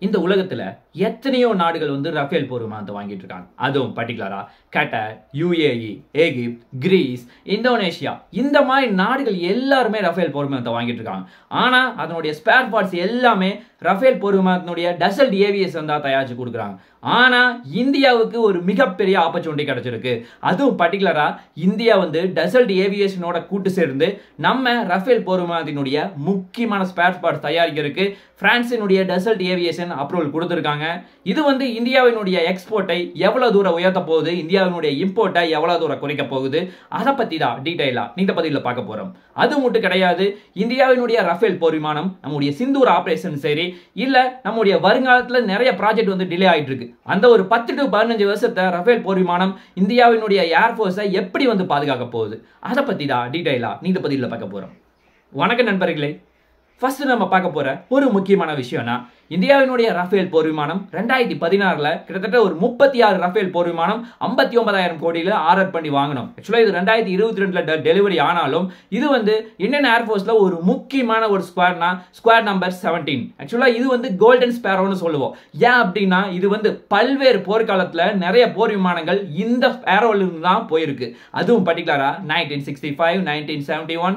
இந்த உலகத்துல எத்தனையோ நாடுகள் வந்து ரஃபேல் போர் விமானத்தை வாங்கிட்டு இருக்காங்க. அதுவும் பர்டிகுலரா Qatar, UAE, Egypt, Greece, Indonesia இந்த மாதிரி நாடுகள் எல்லாருமே ரஃபேல் போர் விமானத்தை வாங்கிட்டு இருக்காங்க. ஆனா அதனுடைய ஸ்பேர் பார்ட்ஸ் எல்லாமே ரஃபேல் போர் விமானத்தினுடைய டசல்ட் ஏவியேஷன் தான் தயாரிச்சு கொடுக்குறாங்க. ஆனா இந்தியாவுக்கு ஒரு மிகப்பெரிய ஆப்பர்ச்சுனிட்டி கிடைச்சிருக்கு. அதுவும் பர்டிகுலரா இந்தியா வந்து டசல்ட் ஏவியேஷனோட கூட்டு சேர்ந்து நம்ம ரஃபேல் போர் விமானத்தினுடைய முக்கியமான ஸ்பேர் பார்ட்ஸ் தயாரிக்கிறதுக்கு பிரான்சினுடைய டசல்ட் ஏவியேஷன் அப்ரூவல் கொடுத்திருக்காங்க. இது வந்து இந்தியாவினுடைய எக்ஸ்போர்ட்டை எவ்வளவு தூரம் உயர்த்த போகுது, இந்தியாவினுடைய இம்போர்ட்டை எவ்வளவு தூரம் குறைக்க போகுது, அதை பத்தி தான் டீடைலா இந்த பதிவுல பார்க்க போறோம். அது மட்டும் கிடையாது, இந்தியாவினுடைய ரஃபேல் போர் விமானம் நம்முடைய சிந்தூர் ஆபரேஷன் சரி இல்ல நம்முடைய வருங்காலத்துல நிறைய ப்ராஜெக்ட் வந்து டிலே ஆயிட்டு இருக்கு. அந்த ஒரு 10 to 15 வருஷத்தை ரஃபேல் போர் விமானம் இந்தியாவினுடைய ஏர்ஃபோர்ஸை எப்படி வந்து பாதுகாக்க போகுது, அதை பத்தி தான் டீடைலா இந்த பதிவுல பார்க்க போறோம். வணக்கம் நண்பர்களே. ஃபர்ஸ்ட் நம்ம பார்க்க போற ஒரு முக்கியமான விஷயம்னா, இந்தியாவினுடைய ரஃபேல் போர் விமானம் 2016ல கிட்டத்தட்ட ஒரு 36 ரஃபேல் போர் விமானம் 59,000 கோடியில ஆர்டர் பண்ணி வாங்கணும். ஆக்சுவலா இது 2022ல டெலிவரி ஆனாலும் இது வந்து இந்தியன் ஏர்ஃபோர்ஸ்ல ஒரு முக்கியமான ஒரு ஸ்குவாட்னா ஸ்குவாட் நம்பர் 17. ஆக்சுவலா இது வந்து கோல்டன் ஸ்பேரோன்னு சொல்லுவோம். ஏன் அப்படின்னா இது வந்து பல்வேறு போர்க்காலத்துல நிறைய போர் விமானங்கள் இந்த ஸ்பேரோல இருந்து தான் போயிருக்கு. அதுவும் பர்டிகுலரா 1965, 1971,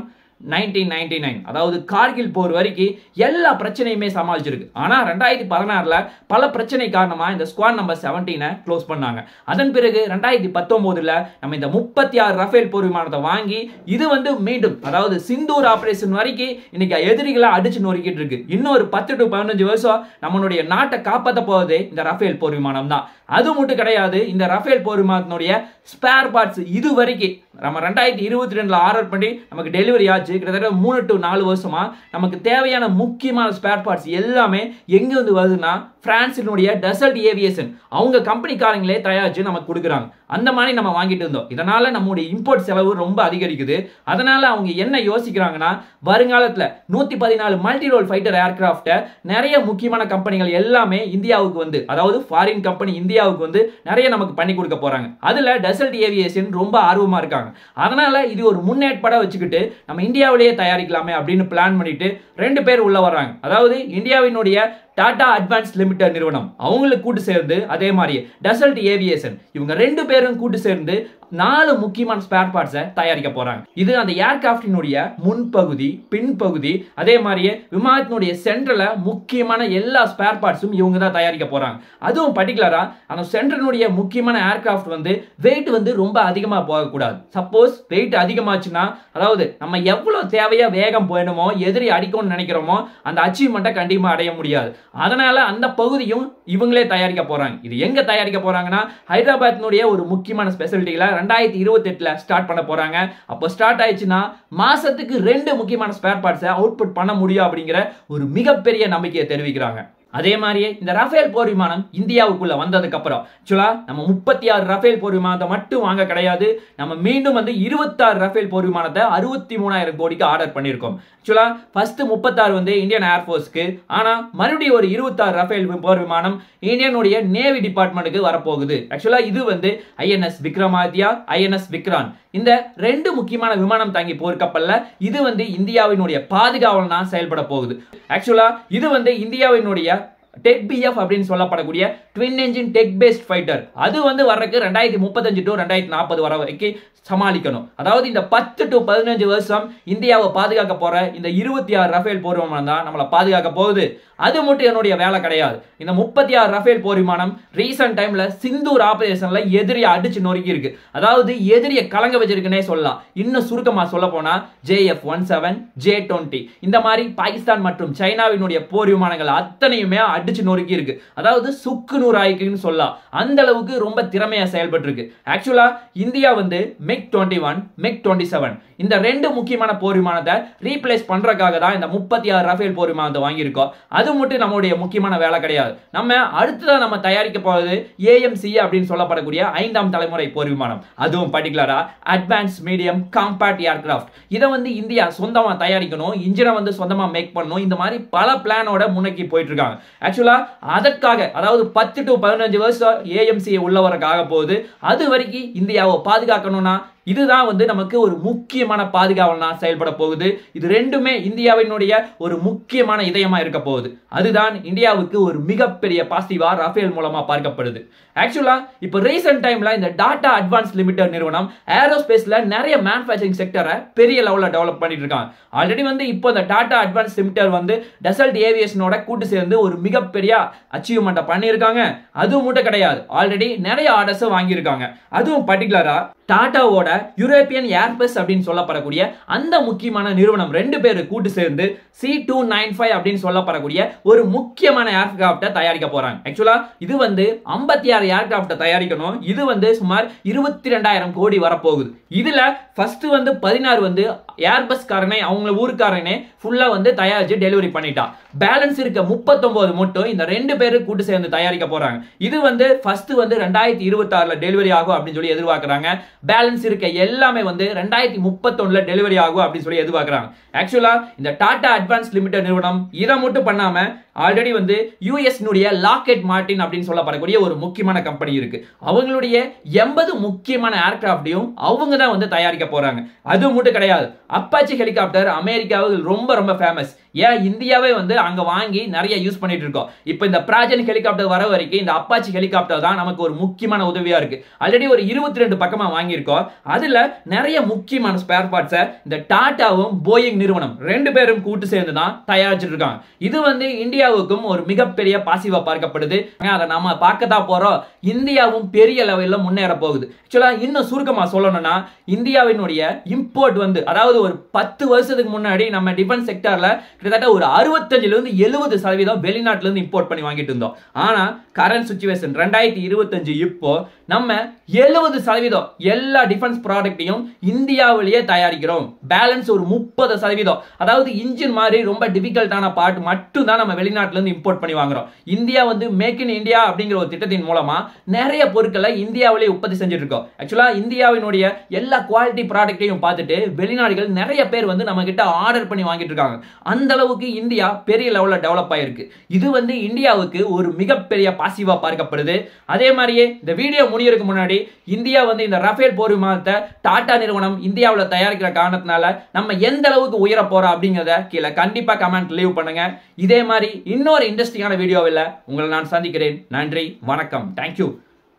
1999 அதாவது கார்கில் போர் வரைக்கும் எல்லா பிரச்சனையுமே சமாளிச்சிருக்கு. ஆனா 2016ல பல பிரச்சனை காரணமா இந்த ஸ்குவாட் நம்பர் 17 க்ளோஸ் பண்ணாங்க. அதன் பிறகு 2019ல நம்ம இந்த 36 ரஃபேல் போர் விமானத்தை வாங்கி இது வந்து மீண்டும் அதாவது சிந்தூர் ஆபரேஷன் வரைக்கும் இன்னைக்கு எதிரிகளை அடிச்சு நொறுக்கிட்டு இருக்கு. இன்னொரு 10 to 15 வருஷம் நம்மளுடைய நாட்டை காப்பாற்ற போவதே இந்த ரஃபேல் போர் விமானம் தான். அது மட்டும் கிடையாது, இந்த ரஃபேல் போர் விமானத்தினுடைய ஸ்பேர் பார்ட்ஸ் இது வரைக்கும் நம்ம 2022ல ஆர்டர் பண்ணி நமக்கு டெலிவரி ஆச்சு. கிட்டத்தட்ட 3 to 4 வருஷமா நமக்கு தேவையான முக்கியமான ஸ்பேர் பார்ட்ஸ் எல்லாமே எங்க வந்து வருதுன்னா பிரான்சினுடைய டசல்ட் ஏவியேஷன் அவங்க கம்பெனிக்காரங்களே தயாரிச்சு நமக்கு கொடுக்குறாங்க. அந்த மாதிரி நம்ம வாங்கிட்டு இருந்தோம். இதனால நம்முடைய இம்போர்ட் செலவு ரொம்ப அதிகரிக்குது. அதனால அவங்க என்ன யோசிக்கிறாங்கன்னா, வருங்காலத்துல 114 மல்டி ரோல் ஃபைட்டர் ஏர்கிராஃப்ட நிறைய முக்கியமான கம்பெனிகள் எல்லாமே இந்தியாவுக்கு வந்து அதாவது ஃபாரின் கம்பெனி இந்தியாவுக்கு வந்து நிறைய நமக்கு பண்ணி கொடுக்க போறாங்க. அதுல டசல்ட் ஏவியேஷன் ரொம்ப ஆர்வமா இருக்காங்க. அதனால இது ஒரு முன்னேற்பாட வச்சுக்கிட்டு நம்ம இந்தியாவிலேயே தயாரிக்கலாமே அப்படின்னு பிளான் பண்ணிட்டு 2 பேர் உள்ள வர்றாங்க. அதாவது இந்தியாவினுடைய டாடா அட்வான்ஸ் லிமிடெட் நிறுவனம் அவங்களுக்கு கூட்டு சேர்ந்து அதே மாதிரி டசல்ட் ஏவியேஷன் இவங்க 2 பேரும் கூட்டு சேர்ந்து 4 முக்கியமான ஸ்பேர் பார்ட்ஸை தயாரிக்க போறாங்க. இது அந்த ஏர்கிராஃப்டினுடைய முன்பகுதி, பின்பகுதி, அதே மாதிரியே விமானத்தினுடைய சென்டர்ல முக்கியமான எல்லா ஸ்பேர் பார்ட்ஸும் இவங்க தான் தயாரிக்க போறாங்க. அதுவும் பர்டிகுலரா அந்த சென்டரினுடைய முக்கியமான ஏர்கிராஃப்ட் வந்து வெயிட் வந்து ரொம்ப அதிகமா போகக்கூடாது. சப்போஸ் வெயிட் அதிகமாச்சுன்னா அதாவது நம்ம எவ்வளவு தேவையா வேகம் போயணுமோ எதிரி அடிக்கும்னு நினைக்கிறோமோ அந்த அச்சீவ்மெண்ட்டை கண்டிப்பா அடைய முடியாது. அதனால அந்த பகுதியும் இவங்களே தயாரிக்க போறாங்க. இது எங்க தயாரிக்க போறாங்கன்னா ஹைதராபாத்னுடைய ஒரு முக்கியமான ஸ்பெஷாலிட்டியில 2028ல ஸ்டார்ட் பண்ண போறாங்க. அப்போ ஸ்டார்ட் ஆயிடுச்சுன்னா மாசத்துக்கு 2 முக்கியமான ஸ்பேர் பார்ட்ஸை அவுட்புட் பண்ண முடியும் அப்படிங்கிற ஒரு மிகப்பெரிய நம்பிக்கையை தெரிவிக்கிறாங்க. அதே மாதிரியே இந்த ரஃபேல் போர் விமானம் இந்தியாவுக்குள்ள வந்ததுக்கு அப்புறம் ஆக்சுவலா நம்ம 36 ரஃபேல் போர் விமானத்தை மட்டும் வாங்க கிடையாது, நம்ம மீண்டும் வந்து 26 ரஃபேல் போர் விமானத்தை 63,000 கோடிக்கு ஆர்டர் பண்ணியிருக்கோம். ஆக்சுவலா ஃபர்ஸ்ட் 36 வந்து இந்தியன் ஏர்ஃபோர்ஸ்க்கு, ஆனா மறுபடியும் ஒரு 26 ரஃபேல் போர் விமானம் இந்தியனுடைய நேவி டிபார்ட்மெண்ட்டுக்கு வரப்போகுது. ஆக்சுவலா இது வந்து ஐஎன்எஸ் விக்ரமாதித்யா, ஐஎன்எஸ் விக்ராந்த் இந்த 2 முக்கியமான விமானம் தாங்கி போர்க்கப்பல்ல இது வந்து இந்தியாவினுடைய பாதுகாவலனா செயல்பட போகுது. ஆக்சுவலா இது வந்து இந்தியாவினுடைய டெக் பிஎஃப் அப்படின்னு சொல்லப்படக்கூடிய twin engine deck based fighter அது வந்து வர்றதுக்கு 2035 to 2040 வர வரைக்கும் சமாளிக்கணும். அதாவது இந்த 10 to 15 வருஷம் இந்தியாவை பாதுகாக்க போற இந்த 26 ரஃபேல் போர் விமானம் தான் நம்மளை பாதுகாக்க போகுது. அது மட்டும் என்னுடைய வேலை கிடையாது. இந்த 36 ரஃபேல் போர் விமானம் ரீசன்ட் டைம்ல சிந்தூர் ஆபரேஷன்ல எதிரியை அடிச்சு நொறுக்கி இருக்கு. அதாவது எதிரியை கலங்க வச்சிருக்குன்னே சொல்லலாம். இன்னும் சுருக்கமா சொல்ல போனா JF-17, J-20 இந்த மாதிரி பாகிஸ்தான் மற்றும் சைனாவினுடைய போர் விமானங்கள் அத்தனையுமே அடிச்சு நொறுக்கி இருக்கு. அதாவது சுக்கு நூறு ஆயிக்குன்னு சொல்லலாம். அந்த அளவுக்கு ரொம்ப திறமையா செயல்பட்டு இருக்கு. ஆக்சுவலா இந்தியா வந்து MiG-21, MiG-27 இந்த 2 முக்கியமான போர் விமானத்தை ரீப்ளேஸ் பண்றதுக்காக தான் இந்த 36 ரஃபேல் போர் விமானத்தை வாங்கியிருக்கோம். அது மட்டும் நம்மளுடைய முக்கியமான வேலை கிடையாது. நம்ம அடுத்ததான் நம்ம தயாரிக்க போறது AMC அப்படின்னு சொல்லப்படக்கூடிய 5ஆம் தலைமுறை போர் விமானம். அதுவும் பர்டிகுலரா அட்வான்ஸ் மீடியம் காம்பாக்ட் ஏர்கிராஃப்ட் இதை வந்து இந்தியா சொந்தமா தயாரிக்கணும், இன்ஜினை வந்து சொந்தமா மேக் பண்ணணும். இந்த மாதிரி பல பிளானோட முன்னோக்கி போயிட்டு இருக்காங்க. ஆக்சுவலா அதற்காக அதாவது 10 to 15 வருஷம் AMC உள்ள வரக்காக போகுது. அது வரைக்கும் இந்தியாவை பாதுகாக்கணும்னா இதுதான் வந்து நமக்கு ஒரு முக்கியமான பாதுகாவலனா செயல்பட போகுது. இது ரெண்டுமே இந்தியாவினுடைய ஒரு முக்கியமான இதயமா இருக்க போகுது. அதுதான் இந்தியாவுக்கு ஒரு மிகப்பெரிய பாசிட்டிவா ரஃபேல் மூலமா பார்க்கப்படுது. ஆக்சுவலா இப்ப ரீசன்ட் டைம்ல இந்த டாடா அட்வான்ஸ் லிமிடெட் நிறுவனம் ஏரோஸ்பேஸ்ல நிறைய மேனுஃபேக்சரிங் செக்டரை பெரிய லெவல்ல டெவலப் பண்ணிட்டு இருக்காங்க. ஆல்ரெடி வந்து இப்போ இந்த டாடா அட்வான்ஸ் லிமிடெட் வந்து டெசல்ட் ஏவியேஷனோட கூட்டு சேர்ந்து ஒரு மிகப்பெரிய அச்சீவ்மெண்ட் பண்ணியிருக்காங்க. அதுவும் மட்டும் கிடையாது, ஆல்ரெடி நிறைய ஆர்டர்ஸ் வாங்கியிருக்காங்க. அதுவும் பர்டிகுலரா டாடாவோட யூரோப்பியன் ஏர்பஸ் அப்படின்னு சொல்லப்படக்கூடிய அந்த முக்கியமான நிறுவனம் 2 பேர் கூட்டு சேர்ந்து C295 அப்படின்னு சொல்லப்படக்கூடிய ஒரு முக்கியமான ஏர்கிராஃப்டை தயாரிக்க போறாங்க. ஆக்சுவலா இது வந்து 56 ஏர்கிராஃப்டை தயாரிக்கணும். இது வந்து சுமார் 22,000 கோடி வரப்போகுது. இதுல ஃபர்ஸ்ட் வந்து 16 வந்து ஏர்பஸ் காரனே அவங்க ஊருக்காரனே ஃபுல்லா வந்து தயாரிச்சு டெலிவரி பண்ணிட்டா. பேலன்ஸ் இருக்க 39 மட்டும் இந்த 2 பேரும் கூட்டு சேர்ந்து தயாரிக்க போறாங்க. இது வந்து ஃபர்ஸ்ட் வந்து 2026ல டெலிவரி ஆகும் அப்படின்னு சொல்லி எதிர்பார்க்கறாங்க. பேலன்ஸ் இருக்க எல்லாமே வந்து 2031ல டெலிவரி ஆகும் அப்படின்னு சொல்லி எதிர்பார்க்கறாங்க. ஆக்சுவலா இந்த டாடா அட்வான்ஸ் லிமிடெட் நிறுவனம் இதை மட்டும் பண்ணாம ஆல்ரெடி வந்து யுஎஸ் லாக்கெட் மார்டின் அப்படின்னு சொல்லப்படக்கூடிய ஒரு முக்கியமான கம்பெனி இருக்கு. அவங்களுடைய 80 முக்கியமான ஏர்கிராஃப்டையும் அவங்க தான் வந்து தயாரிக்க போறாங்க. அது மட்டும் கிடையாது, அப்பாச்சி ஹெலிகாப்டர் அமெரிக்காவில் ரொம்ப ரொம்ப ஃபேமஸ். ஏன் இந்தியாவே வந்து அங்க வாங்கி நிறைய யூஸ் பண்ணிட்டு இருக்கோம். இப்போ இந்த பிராஜன் ஹெலிகாப்டர் வர வரைக்கும் இந்த அப்பாச்சி ஹெலிகாப்டர் தான் நமக்கு ஒரு முக்கியமான உதவியா இருக்கு. ஆல்ரெடி ஒரு 22 பக்கமா வாங்கியிருக்கோம். அதுல நிறைய முக்கியமான ஸ்பேர் பார்ட்ஸை இந்த டாடாவும் போயிங் நிறுவனம் 2 பேரும் கூட்டு சேர்ந்து தான் தயாரிச்சிட்டு இருக்காங்க. இது வந்து இந்தியாவுக்கும் ஒரு மிகப்பெரிய பாசிட்டிவா பார்க்கப்படுது. அதை நாம பார்க்க தான் போறோம். இந்தியாவும் பெரிய லெவலில் முன்னேற போகுது. ஆக்சுவலா இன்னும் சுருக்கமா சொல்லணும்னா இந்தியாவினுடைய இம்போர்ட் வந்து அதாவது ஒரு 10 வருஷத்துக்கு முன்னாடி நம்ம டிஃபென்ஸ் செக்டர்ல கிட்டத்தட்ட ஒரு 65-70% வெளிநாட்டுல இருந்து இம்போர்ட் பண்ணி வாங்கிட்டு இருந்தோம். ஆனா கரண்ட் சிச்சுவேஷன் 2025 இப்போ நம்ம 70% எல்லா டிஃபென்ஸ் ப்ராடக்ட்டையும் இந்தியாவிலேயே தயாரிக்கிறோம். பேலன்ஸ் ஒரு 30%, அதாவது இன்ஜின் மாதிரி ரொம்ப டிஃபிகல்ட்டான பார்ட் மட்டும் தான் நம்ம வெளிநாட்டுல இருந்து இம்போர்ட் பண்ணி வாங்குறோம். இந்தியா வந்து மேக் இன் இந்தியா அப்படிங்கிற ஒரு திட்டத்தின் மூலமா நிறைய பொருட்களை இந்தியாவிலேயே உற்பத்தி செஞ்சுட்டு இருக்கோம். ஆக்சுவலா இந்தியாவினுடைய எல்லா குவாலிட்டி ப்ராடக்ட்டையும் பார்த்துட்டு வெளிநாடுகள் நிறைய பேர் வந்து நம்ம கிட்ட ஆர்டர் பண்ணி வாங்கிட்டு இருக்காங்க. அந்த அளவுக்கு இந்தியா பெரிய லெவல்ல டெவலப் ஆயிருக்கு. இது வந்து இந்தியாவுக்கு ஒரு மிகப்பெரிய பாசிட்டிவா பார்க்கப்படுது. அதே மாதிரியே இந்த வீடியோ முடியறதுக்கு முன்னாடி இந்தியா வந்து இந்த ரஃபேல் போர் விமானத்தை டாடா நிறுவனம் இந்தியாவில் தயாரிக்கிற காரணத்தினால நம்ம எந்த அளவுக்கு உயர போறோம் அப்படிங்கிறத கீழே கண்டிப்பா கமெண்ட் லீவ் பண்ணுங்க. இதே மாதிரி இன்னொரு இன்ட்ரெஸ்டிங்கான வீடியோவில் உங்களை நான் சந்திக்கிறேன். நன்றி, வணக்கம், தேங்க்யூ,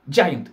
ஜெய் ஹிந்த்.